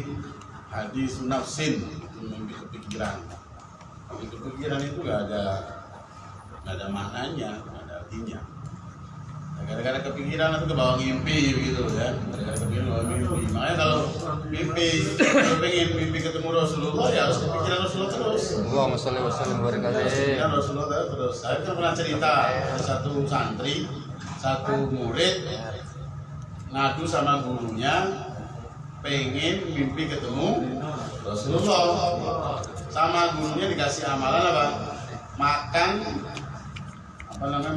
hadis nafsin, itu mimpi kepikiran. Itu pikiran itu nggak ada maknanya, nggak ada artinya. Gara-gara kepikiran itu kebawa mimpi begitu ya. Gara-gara kepikiran kebawa mimpi. Makanya kalau pengen mimpi ketemu Rasulullah ya harus kepikiran Rasulullah terus. Allahumma sholli wa sallim wa barik alaihi. Kepikiran Rasulullah terus. Saya kan pernah cerita ada satu santri, satu murid ngadu sama gurunya pengen mimpi ketemu Rasulullah. Sama gurunya dikasih amalan apa? Makan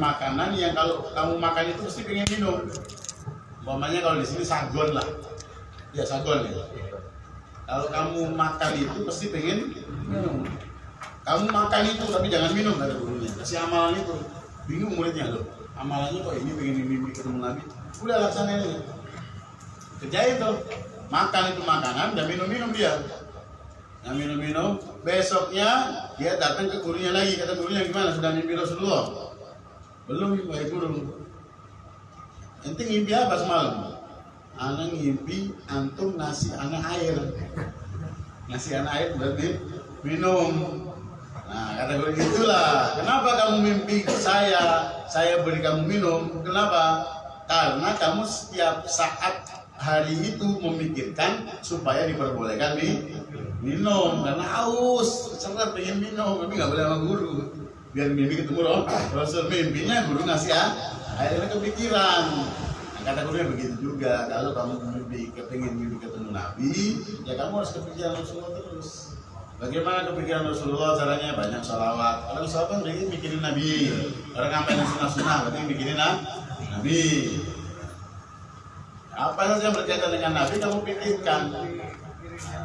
makanan yang kalau kamu makan itu pasti pengen minum. Umpamanya kalau di sini sagon lah. Ya sagon ya. Kalau kamu makan itu pasti pengen minum. Kamu makan itu tapi jangan minum kata gurunya. Kasih amalan itu. Bingung muridnya loh. Amalannya kok ini pengen mimpi ketemu Nabi. Udah laksanain aja. Kerjain tuh. Makan itu makanan dan minum-minum dia. Yang minum-minum, besoknya dia datang ke gurunya lagi. Kata gurunya gimana? Sudah mimpi Rasulullah? Belum, baik guru. Ente ngimpi apa semalam? Anak ngimpi antum ngasih anak air. Ngasih anak air berarti minum. Nah kata guru gitulah. Kenapa kamu mimpi saya beri kamu minum? Kenapa? Karena kamu setiap saat hari itu memikirkan supaya diperbolehkan minum karena haus, sangat pengen minum, tapi nggak boleh sama guru. Biar mimpi ketemu Rasul, mimpinya guru ngasih akhirnya kepikiran. Nah, kata gurunya begitu juga. Kalau kamu pengen mimpi ketemu Nabi, ya kamu harus kepikiran Rasulullah terus. Bagaimana kepikiran Rasulullah? Caranya banyak sholawat. Orang sholawat kan berarti mikirin Nabi. Orang ngapain sunnah-sunnah berarti mikirin Nabi. Apa saja yang berkaitan dengan Nabi kamu pikirkan.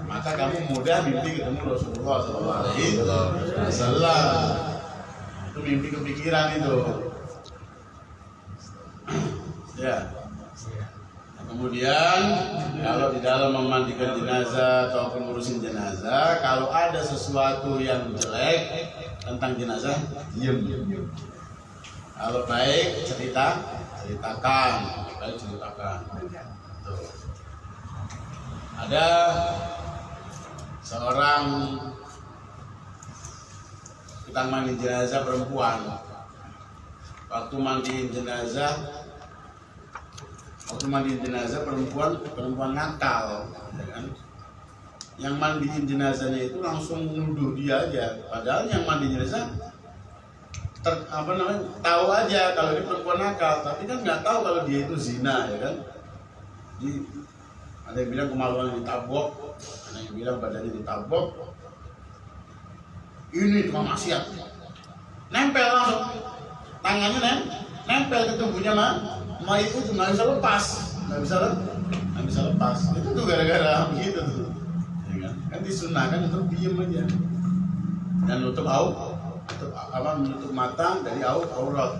Maka kamu mudah mimpi ketemu Rasulullah SAW. Itu mimpi kepikiran itu. Ya. Kemudian kalau di dalam memandikan jenazah ataupun ngurusin jenazah, kalau ada sesuatu yang jelek tentang jenazah, diam. Kalau baik ceritakan. Tuh. Ada seorang tukang mandi jenazah perempuan. Waktu mandiin jenazah perempuan nakal, ya kan? Yang mandiin jenazahnya itu langsung nuduh dia aja. Padahal yang mandi jenazah tahu aja kalau dia perempuan nakal, tapi kan nggak tahu kalau dia itu zina, ya kan? Jadi ada yang bilang kemaluan ditabok, ada yang bilang badannya ditabok. Ini cuma maksiat. Nempel langsung, tangannya nempel ke tubuhnya mayit itu nggak bisa lepas, nggak bisa lepas. Itu tuh gara-gara begitu tuh, ya kan disunahkan untuk diem aja dan nutup menutup mata dari aurat.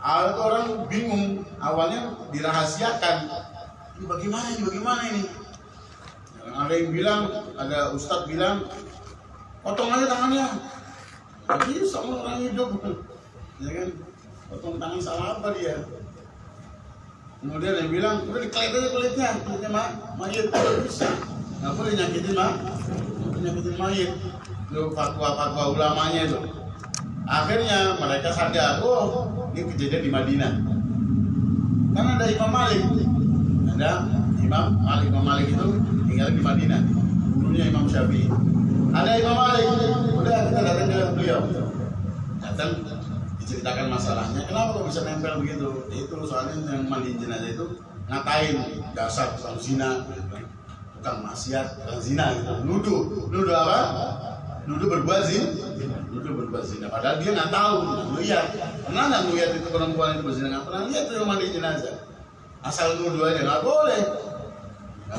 Itu orang bingung, awalnya dirahasiakan. Ini bagaimana ini? Ada yang bilang, ada ustadz bilang, potong aja tangannya. Tapi sama orang hidup, ya kan? Potong tangan salah apa dia? Kemudian dia bilang, udah dikelit aja kulitnya mayit, tidak bisa. Nggak boleh nyakitin mayit. Itu fatwa ulamanya itu. Akhirnya mereka sadar, oh ini kejadian di Madinah. Kan ada Imam Malik itu tinggal di Madinah, gurunya Imam Syafi'i. Ada Imam Malik, udah kita datang ke beliau, diceritakan masalahnya. Kenapa kok bisa nempel begitu? Itu soalnya yang mandiin jenazah itu ngatain dasar tukang zina, tukang maksiat, tukang zina gitu. Nuduh apa? Nuduh berbuat zina. Padahal dia nggak tahu, lihat. Pernah nggak lihat itu perempuan itu berzina? Nggak pernah lihat itu yang mandiin jenazah. Asal nuduh aja, nggak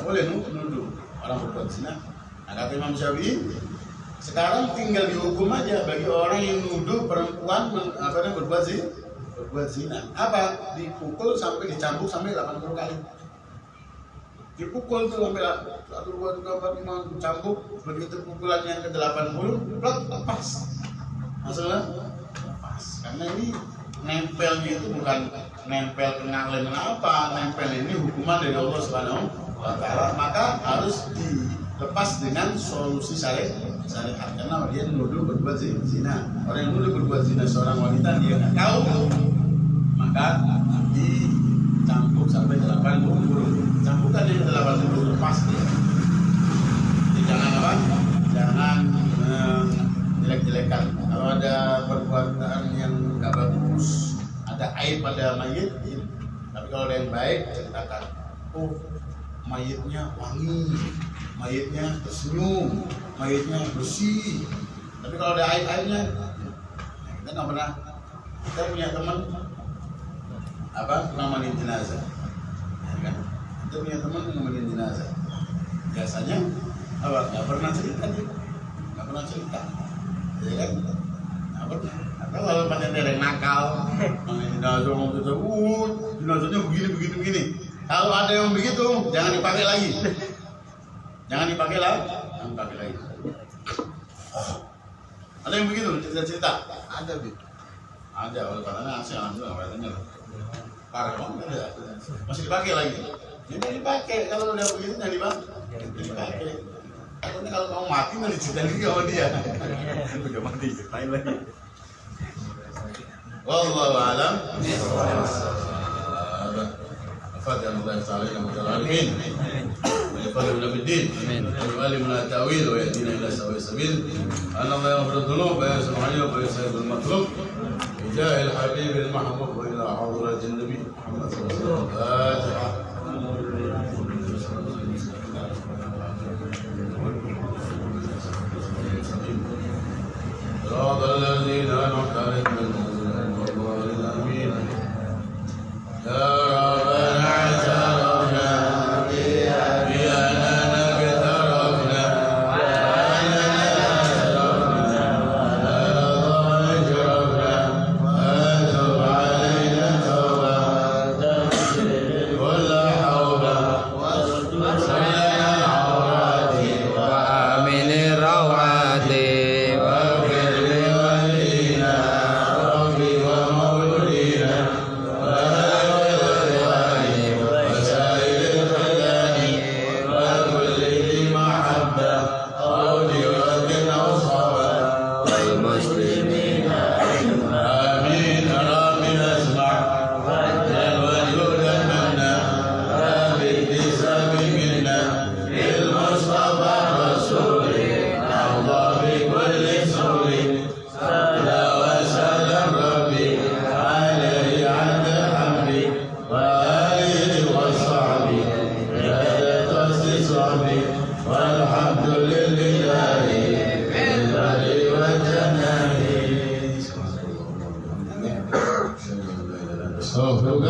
boleh nuduh orang berbuat zina. Nah, kata Imam Syafi'i, sekarang tinggal dihukum aja bagi orang yang nuduh perempuan berbuat zina. Apa? Dipukul sampai dicambuk sampai 80 kali. Dipukul tuh sampai 1, 2, 3, 4, 5 dicambuk. Begitu pukulan yang ke-80, lepas. Masalah lepas. Karena ini nempelnya itu bukan nempel kenal apa, nempel ini hukuman dari Allah Subhanahu wa Ta'ala, maka harus dilepas dengan solusi syariat. Karena dia nuduh berbuat zina. Orang yang nuduh berbuat zina seorang wanita dia nggak tahu, maka dicambuk sampai 80. Cambukan dia 80 lepas dia. Jadi jangan apa? Jangan jelek-jelekan. Kalau ada perbuatan yang nggak bagus, ada aib pada mayit, tapi kalau ada yang baik, ceritakan. Oh, mayitnya wangi, mayitnya tersenyum, mayitnya bersih. Tapi kalau ada aib-aibnya, kita nggak pernah. Kita punya teman tukang mandiin jenazah, ya kan? Kita punya teman tukang mandiin jenazah. Biasanya nggak pernah cerita dia, ya kan? Nggak pernah. Atau kalau pada ada yang nakal, mandiin jenazah mau kita, jenazahnya begini. Kalau ada yang begitu, jangan dipakai lagi. Jangan dipakai lagi. Ada yang begitu cerita-cerita? Ada, Bib. Ada, oleh katanya asli alhamdulillah katanya. Parah banget ada. Masih dipakai lagi. Ini dipakai. Kalau udah begitu jangan dipakai. Kalau kamu mati nanti ceritain lagi sama dia. Udah mati ceritain lagi. Wallahu a'lam. Fatihah Allah Ta'ala alamin. ويفضل في الدين ويعلمنا التأويل ويهدينا إلى سواء السبيل أن الله يغفر الذنوب ويسمع عليهم ويسعد المطلوب بجاه الحبيب المحبوب وإلى حضرة النبي محمد صلى الله عليه وسلم. الفاتحة. صراط الذين أنعمت عليهم غير المغضوب عليهم آمين. يا ربنا اعترفنا بأننا اقترفنا وأننا أسرفنا لا نجرفنا فأتب علينا توبة كل حول واصلح لنا العورات وآمن الروعات واغفر لوالدينا ربي ومولدينا والحمد لله بالبر والجنة. استغفرك